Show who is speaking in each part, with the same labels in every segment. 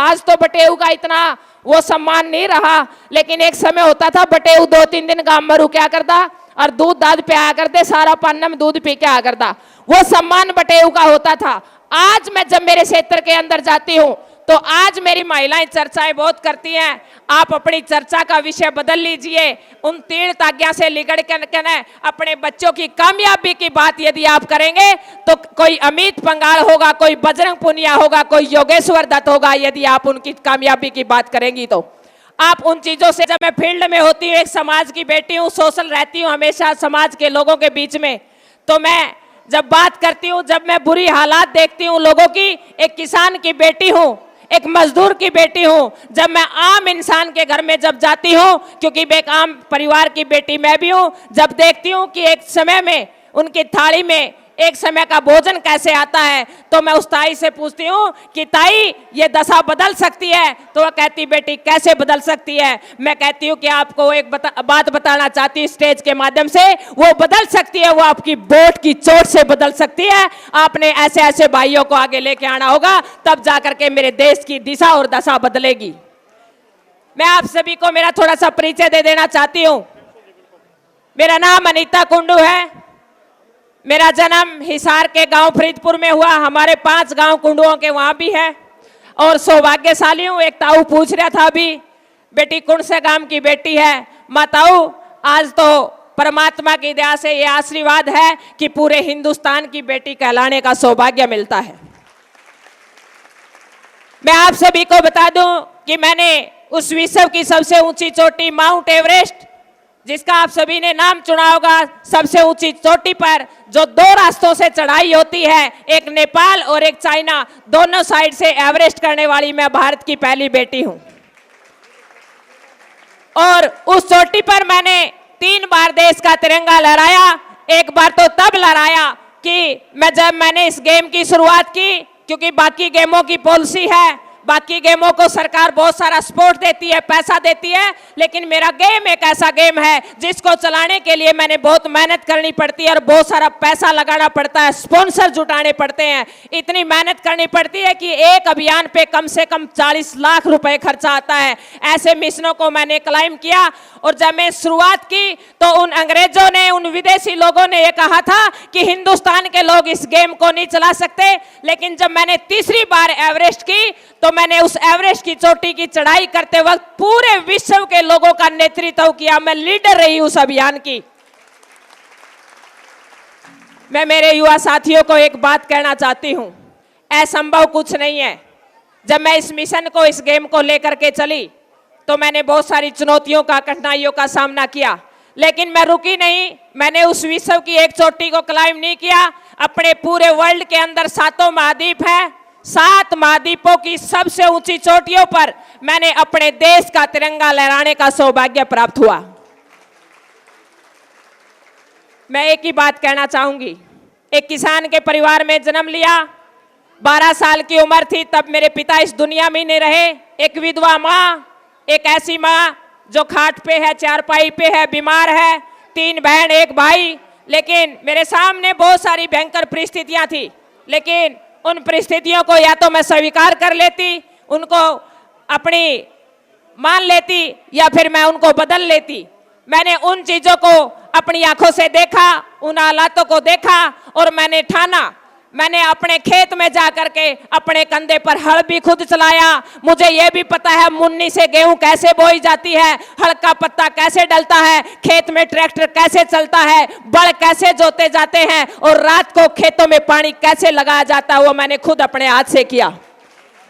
Speaker 1: आज तो बटेऊ का इतना वो सम्मान नहीं रहा, लेकिन एक समय होता था बटेऊ 2-3 दिन गांव में रुका करता और दूध दाद पिया करते, सारा पानी में दूध पी के आ करता, वो सम्मान बटेऊ का होता था। आज मैं जब मेरे क्षेत्र के अंदर जाती हूँ तो आज मेरी महिलाएं चर्चाएं बहुत करती हैं। आप अपनी चर्चा का विषय बदल लीजिए, उन तीन ताग्या से लिगड़ कर अपने बच्चों की कामयाबी की बात यदि आप करेंगे तो कोई अमित पंगाल होगा, कोई बजरंग पुनिया होगा, कोई योगेश्वर दत्त होगा। यदि आप उनकी कामयाबी की बात करेंगी तो आप उन चीजों से, जब मैं फील्ड में होती हूँ, एक समाज की बेटी हूँ, सोशल रहती हूँ हमेशा समाज के लोगों के बीच में, तो मैं जब बात करती हूँ, जब मैं बुरी हालात देखती हूँ लोगों की, एक किसान की बेटी हूँ, एक मजदूर की बेटी हूँ, जब मैं आम इंसान के घर में जब जाती हूँ, क्योंकि मैं एक आम परिवार की बेटी मैं भी हूँ, जब देखती हूँ कि एक समय में उनकी थाली में एक समय का भोजन कैसे आता है, तो मैं उस ताई से पूछती हूँ कि ताई ये दशा बदल सकती है? तो वह कहती बेटी कैसे बदल सकती है? मैं कहती हूँ कि आपको एक बात बताना चाहती हूँ स्टेज के माध्यम से, वो बदल सकती है, वो आपकी वोट की चोट से बदल सकती है। आपने ऐसे ऐसे भाइयों को आगे लेके आना होगा, तब जाकर के मेरे देश की दिशा और दशा बदलेगी। मैं आप सभी को मेरा थोड़ा सा परिचय दे देना चाहती हूँ। मेरा नाम अनीता कुंडू है। मेरा जन्म हिसार के गांव फरीदपुर में हुआ। हमारे 5 गांव कुंडुओं के वहां भी है और सौभाग्यशाली हूँ। एक ताऊ पूछ रहा था अभी, बेटी कौन से गांव की बेटी है? माताऊ, आज तो परमात्मा की दया से ये आशीर्वाद है कि पूरे हिंदुस्तान की बेटी कहलाने का सौभाग्य मिलता है। मैं आप सभी को बता दूं कि मैंने उस विश्व की सबसे ऊंची चोटी माउंट एवरेस्ट, जिसका आप सभी ने नाम चुना होगा, सबसे ऊंची चोटी पर जो 2 रास्तों से चढ़ाई होती है, एक नेपाल और एक चाइना, दोनों साइड से एवरेस्ट करने वाली मैं भारत की पहली बेटी हूं। और उस चोटी पर मैंने 3 बार देश का तिरंगा लहराया। एक बार तो तब लहराया कि जब मैंने इस गेम की शुरुआत की, क्योंकि बाकी गेमों की पॉलिसी है, बाकी गेमों को सरकार बहुत सारा सपोर्ट देती है, पैसा देती है, लेकिन मेरा गेम एक ऐसा गेम है जिसको चलाने के लिए मैंने बहुत मेहनत करनी पड़ती है और बहुत सारा पैसा लगाना पड़ता है, स्पॉन्सर जुटाने पड़ते हैं। इतनी मेहनत करनी पड़ती है कि एक अभियान पे कम से कम 40 लाख रुपए खर्चा आता है। ऐसे मिशनों को मैंने क्लाइम किया और जब मैं शुरुआत की तो उन अंग्रेजों ने, उन विदेशी लोगों ने ये कहा था कि हिंदुस्तान के लोग इस गेम को नहीं चला सकते। लेकिन जब मैंने तीसरी बार एवरेस्ट की तो मैंने उस एवरेस्ट की चोटी की चढ़ाई करते वक्त पूरे विश्व के लोगों का नेतृत्व किया। मैं लीडर रही उस अभियान की। मैं मेरे युवा साथियों को एक बात कहना चाहती हूं, असंभव कुछ नहीं है। जब मैं इस मिशन को, इस गेम को लेकर के चली तो मैंने बहुत सारी चुनौतियों का, कठिनाइयों का सामना किया, लेकिन मैं रुकी नहीं। मैंने उस विश्व की एक चोटी को क्लाइम नहीं किया। अपने पूरे वर्ल्ड के अंदर 7 महाद्वीप है, 7 महाद्वीपों की सबसे ऊंची चोटियों पर मैंने अपने देश का तिरंगा लहराने का सौभाग्य प्राप्त हुआ। मैं एक ही बात कहना चाहूंगी, एक किसान के परिवार में जन्म लिया। 12 साल की उम्र थी तब मेरे पिता इस दुनिया में नहीं रहे। एक विधवा माँ, एक ऐसी माँ जो खाट पे है, चारपाई पे है, बीमार है, 3 बहन 1 भाई। लेकिन मेरे सामने बहुत सारी भयंकर परिस्थितियां थी, लेकिन उन परिस्थितियों को या तो मैं स्वीकार कर लेती, उनको अपनी मान लेती, या फिर मैं उनको बदल लेती। मैंने उन चीजों को अपनी आंखों से देखा, उन हालातों को देखा और मैंने ठाना। मैंने अपने खेत में जाकर के अपने कंधे पर हल भी खुद चलाया। मुझे यह भी पता है मुन्नी से गेहूं कैसे बोई जाती है, हल का पत्ता कैसे डलता है, खेत में ट्रैक्टर कैसे चलता है, बड़ कैसे जोते जाते हैं और रात को खेतों में पानी कैसे लगाया जाता है, वो मैंने खुद अपने हाथ से किया।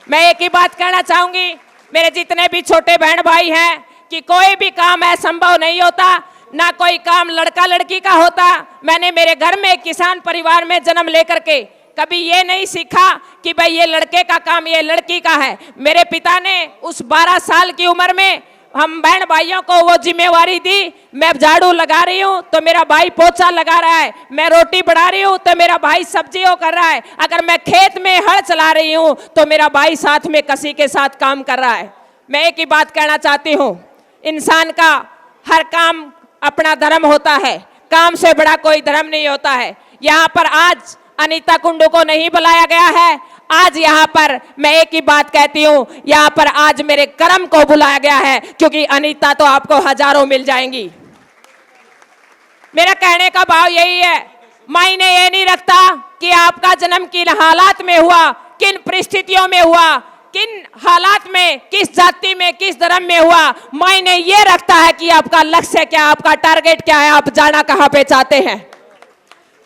Speaker 1: मैं एक ही बात कहना चाहूंगी, मेरे जितने भी छोटे बहन भाई हैं, कि कोई भी काम असंभव नहीं होता, ना कोई काम लड़का लड़की का होता। मैंने मेरे घर में एक किसान परिवार में जन्म लेकर के कभी ये नहीं सीखा कि भाई ये लड़के का काम, ये लड़की का है। मेरे पिता ने उस 12 साल की उम्र में हम बहन भाइयों को वो जिम्मेवारी दी। मैं झाड़ू लगा रही हूँ तो मेरा भाई पोछा लगा रहा है, मैं रोटी बना रही हूँ तो मेरा भाई सब्जियों कर रहा है, अगर मैं खेत में हल चला रही हूँ तो मेरा भाई साथ में कसी के साथ काम कर रहा है। मैं एक ही बात कहना चाहती हूँ, इंसान का हर काम अपना धर्म होता है, काम से बड़ा कोई धर्म नहीं होता है। यहाँ पर आज अनीता कुंडू को नहीं बुलाया गया है। आज यहाँ पर मैं एक ही बात कहती हूँ, यहाँ पर आज मेरे कर्म को बुलाया गया है, क्योंकि अनीता तो आपको हजारों मिल जाएंगी। मेरा कहने का भाव यही है, मायने ये नहीं रखता कि आपका जन्म किन हालात में हुआ, किन परिस्थितियों में हुआ, किन हालात में, किस जाति में, किस धर्म में हुआ। मायने ये रखता है कि आपका लक्ष्य क्या, आपका टारगेट क्या है, आप जाना कहाँ पे चाहते हैं।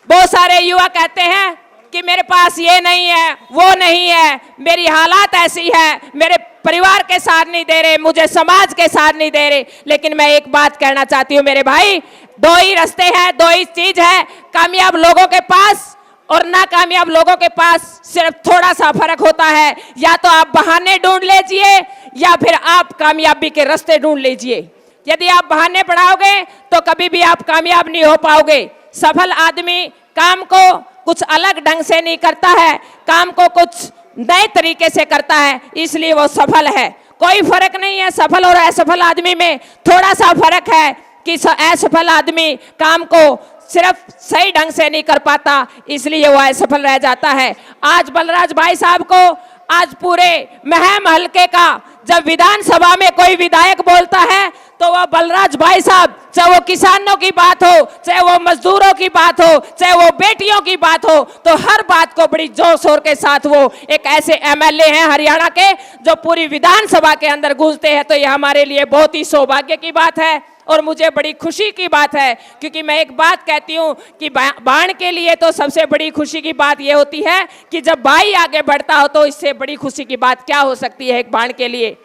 Speaker 1: बहुत सारे युवा कहते हैं कि मेरे पास ये नहीं है, वो नहीं है, मेरी हालात ऐसी है, मेरे परिवार के साथ नहीं दे रहे, मुझे समाज के साथ नहीं दे रहे। लेकिन मैं एक बात कहना चाहती हूँ मेरे भाई, दो ही रास्ते हैं, दो ही चीज है, कामयाब लोगों के पास और नाकामयाब लोगों के पास सिर्फ थोड़ा सा फर्क होता है। या तो आप बहाने ढूंढ लीजिए या फिर आप कामयाबी के रास्ते ढूंढ लीजिए। यदि आप बहाने बढ़ाओगे तो कभी भी आप कामयाब नहीं हो पाओगे। सफल आदमी काम को कुछ अलग ढंग से नहीं करता है, काम को कुछ नए तरीके से करता है, इसलिए वो सफल है। कोई फर्क नहीं है सफल और असफल आदमी में, थोड़ा सा फर्क है कि असफल आदमी काम को सिर्फ सही ढंग से नहीं कर पाता, इसलिए वो असफल रह जाता है। आज बलराज भाई साहब को, आज पूरे महम हलके का जब विधानसभा में कोई विधायक बोलता है तो वह बलराज भाई साहब, चाहे वो किसानों की बात हो, चाहे वो मजदूरों की बात हो, चाहे वो बेटियों की बात हो, तो हर बात को बड़ी जोर शोर के साथ वो एक ऐसे एमएलए हैं हरियाणा के जो पूरी विधानसभा के अंदर गूंजते हैं। तो ये हमारे लिए बहुत ही सौभाग्य की बात है और मुझे बड़ी खुशी की बात है, क्योंकि मैं एक बात कहती हूँ कि बाण के लिए तो सबसे बड़ी खुशी की बात यह होती है कि जब भाई आगे बढ़ता हो तो इससे बड़ी खुशी की बात क्या हो सकती है एक बाण के लिए।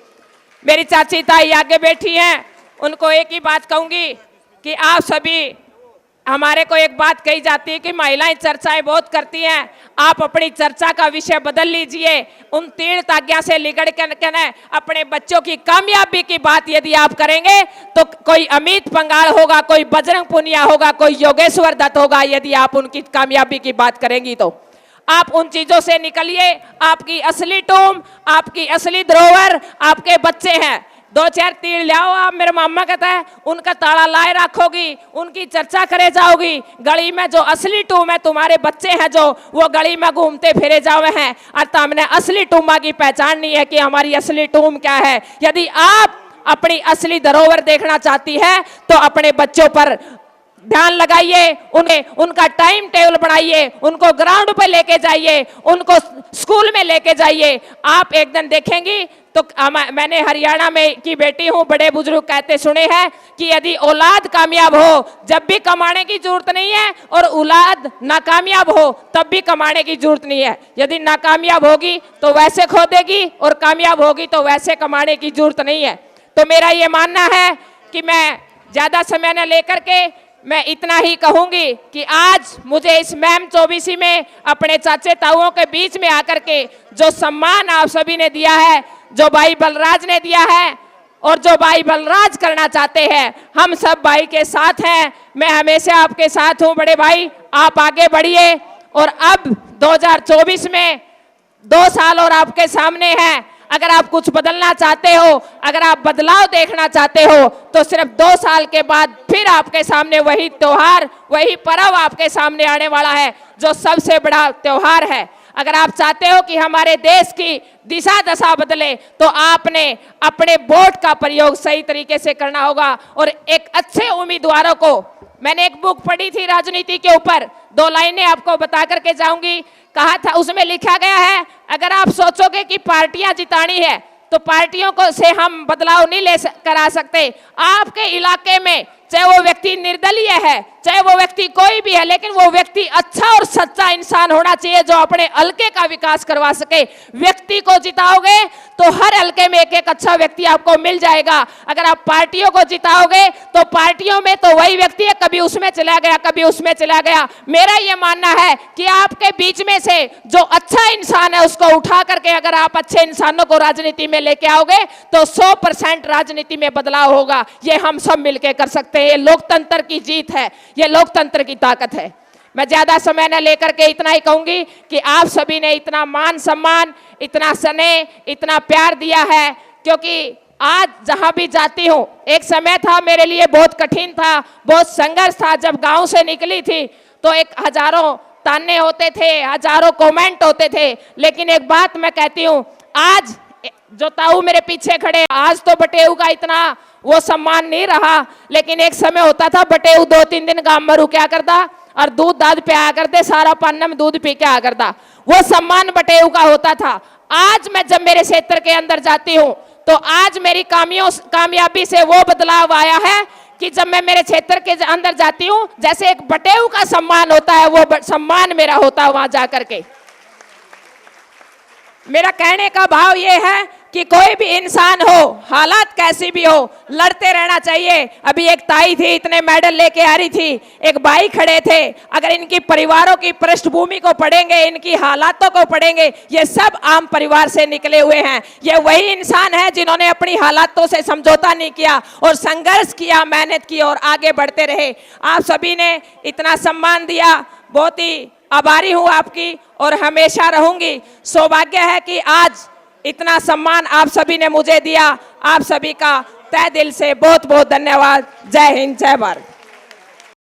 Speaker 1: मेरी चाची ताई आगे बैठी हैं, उनको एक ही बात कहूंगी कि आप सभी, हमारे को एक बात कही जाती है कि महिलाएं चर्चाएं बहुत करती हैं, आप अपनी चर्चा का विषय बदल लीजिए। उन तीन ताग्या से लिगड़ के अपने बच्चों की कामयाबी की बात यदि आप करेंगे तो कोई अमित पंगाल होगा, कोई बजरंग पुनिया होगा, कोई योगेश्वर दत्त होगा। यदि आप उनकी कामयाबी की बात करेंगी तो आप उन चीजों से निकलिए। आपकी असली टूम, आपकी असली धरोहर आपके बच्चे हैं। दो चार तीर लाओ, आप मेरे मामा कहता है उनका ताला लाए रखोगी, उनकी चर्चा करे जाओगी। गली में जो असली टूम है, तुम्हारे बच्चे हैं जो, वो गली में घूमते फिरे जावे हैं और तुमने असली टूमा की पहचान नहीं है कि हमारी असली टूम क्या है। यदि आप अपनी असली धरोहर देखना चाहती है तो अपने बच्चों पर ध्यान लगाइए, उन्हें उनका टाइम टेबल बनाइए, उनको ग्राउंड पे लेके जाइए, उनको स्कूल में लेके जाइए। आप एक दिन देखेंगी तो मैंने हरियाणा में की बेटी हूँ, बड़े बुजुर्ग कहते सुने हैं कि यदि औलाद कामयाब हो जब भी कमाने की जरूरत नहीं है, और औलाद नाकामयाब हो तब भी कमाने की जरूरत नहीं है। यदि नाकामयाब होगी तो वैसे खो देगी और कामयाब होगी तो वैसे कमाने की जरूरत नहीं है। तो मेरा ये मानना है कि मैं ज्यादा समय न लेकर के मैं इतना ही कहूंगी कि आज मुझे इस मैम 24 में अपने चाचे ताऊओं के बीच में आकर के जो सम्मान आप सभी ने दिया है, जो भाई बलराज ने दिया है और जो भाई बलराज करना चाहते हैं, हम सब भाई के साथ हैं। मैं हमेशा आपके साथ हूं बड़े भाई, आप आगे बढ़िए। और अब 2024 में 2 साल और आपके सामने हैं। अगर आप कुछ बदलना चाहते हो, अगर आप बदलाव देखना चाहते हो तो सिर्फ 2 साल के बाद फिर आपके सामने वही त्योहार, वही पर्व आपके सामने आने वाला है जो सबसे बड़ा त्योहार है। अगर आप चाहते हो कि हमारे देश की दिशा दशा बदले तो आपने अपने वोट का प्रयोग सही तरीके से करना होगा। और एक अच्छे उम्मीदवारों को, मैंने एक बुक पढ़ी थी राजनीति के ऊपर, 2 लाइनें आपको बता करके जाऊंगी। कहा था, उसमें लिखा गया है, अगर आप सोचोगे कि पार्टियां जितानी है तो पार्टियों को से हम बदलाव नहीं करा सकते। आपके इलाके में चाहे वो व्यक्ति निर्दलीय है, चाहे वो व्यक्ति कोई भी है, लेकिन वो व्यक्ति अच्छा और सच्चा इंसान होना चाहिए जो अपने हल्के का विकास करवा सके। व्यक्ति को जिताओगे तो हर हल्के में एक एक अच्छा व्यक्ति आपको मिल जाएगा। अगर आप पार्टियों को जिताओगे तो पार्टियों में तो वही व्यक्ति है, कभी उसमें चला गया, कभी उसमें चला गया। मेरा ये मानना है कि आपके बीच में से जो अच्छा इंसान है उसको उठा करके अगर आप अच्छे इंसानों को राजनीति में लेके आओगे तो 100% राजनीति में बदलाव होगा। ये हम सब मिलकर कर सकते हैं। ये लोकतंत्र की जीत है, ये लोकतंत्र की ताकत है। मैं ज्यादा समय न लेकर के इतना ही कहूंगी कि आप सभी ने इतना मान सम्मान, इतना स्नेह, इतना प्यार दिया है, क्योंकि आज जहां भी जाती हूं, एक समय था मेरे लिए बहुत कठिन था, बहुत संघर्ष था। जब गांव से निकली थी तो एक हजारों ताने होते थे, हजारों कमेंट होते थे, लेकिन एक बात मैं कहती हूँ, आज जो ताऊ मेरे पीछे खड़े, आज तो बटेऊ का इतना वो सम्मान नहीं रहा, लेकिन एक समय होता था बटेऊ 2-3 दिन गांव में रुका करता और दूध दाद पे आया करते, सारा पान्ना में दूध पी के आया करता, वो सम्मान बटेऊ का होता था। आज मैं जब मेरे क्षेत्र के अंदर जाती हूँ तो आज मेरी कामयाबी से वो बदलाव आया है कि जब मैं मेरे क्षेत्र के अंदर जाती हूँ, जैसे एक बटेऊ का सम्मान होता है, वो सम्मान मेरा होता है वहां जाकर के। मेरा कहने का भाव ये है कि कोई भी इंसान हो, हालात कैसी भी हो, लड़ते रहना चाहिए। अभी एक ताई थी, इतने मेडल लेके आ रही थी, एक भाई खड़े थे, अगर इनकी परिवारों की पृष्ठभूमि को पढ़ेंगे, इनकी हालातों को पढ़ेंगे, ये सब आम परिवार से निकले हुए हैं। ये वही इंसान है जिन्होंने अपनी हालातों से समझौता नहीं किया और संघर्ष किया, मेहनत की और आगे बढ़ते रहे। आप सभी ने इतना सम्मान दिया, बहुत ही आभारी हूं आपकी और हमेशा रहूंगी। सौभाग्य है कि आज इतना सम्मान आप सभी ने मुझे दिया। आप सभी का तहे दिल से बहुत बहुत धन्यवाद। जय हिंद, जय भारत।